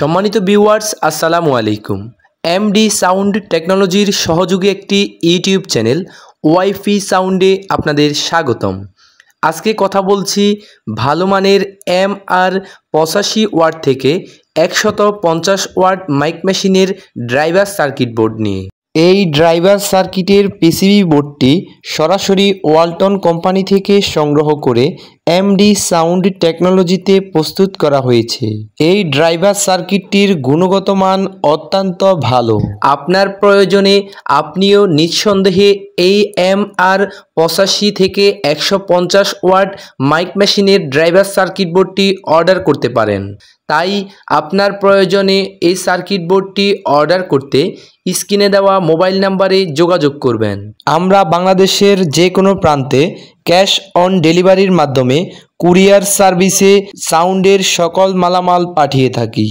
সম্মানিত ভিউয়ার্স, আসসালামু আলাইকুম। এমডি সাউন্ড টেকনোলজির সহযোগী একটি ইউটিউব চ্যানেল ওয়াইফি সাউন্ডে আপনাদের স্বাগতম। আজকে কথা বলছি ভালো মানের MR85 ওয়াট থেকে 150 ওয়াট মাইক মেশিনের ড্রাইভার সার্কিট বোর্ড নিয়ে। এই ড্রাইভার সার্কিটের পিসিবি বোর্ডটি সরাসরি ওয়ালটন কোম্পানি থেকে সংগ্রহ করে এমডি সাউন্ড টেকনোলজিতে প্রস্তুত করা হয়েছে। এই ড্রাইভার সার্কিটটির গুণগত মান অত্যন্ত ভালো। আপনার প্রয়োজনে আপনিও নিঃসন্দেহে এই MR85 থেকে 150 ওয়াট মাইক মেশিনের ড্রাইভার সার্কিট বোর্ডটি অর্ডার করতে পারেন। তাই আপনার প্রয়োজনে এই সার্কিট বোর্ডটি অর্ডার করতে স্ক্রিনে দেওয়া মোবাইল নাম্বারে যোগাযোগ করবেন। আমরা বাংলাদেশের যে কোনো প্রান্তে ক্যাশ অন ডেলিভারির মাধ্যমে কুরিয়ার সার্ভিসে সাউন্ডের সকল মালামাল পাঠিয়ে থাকি।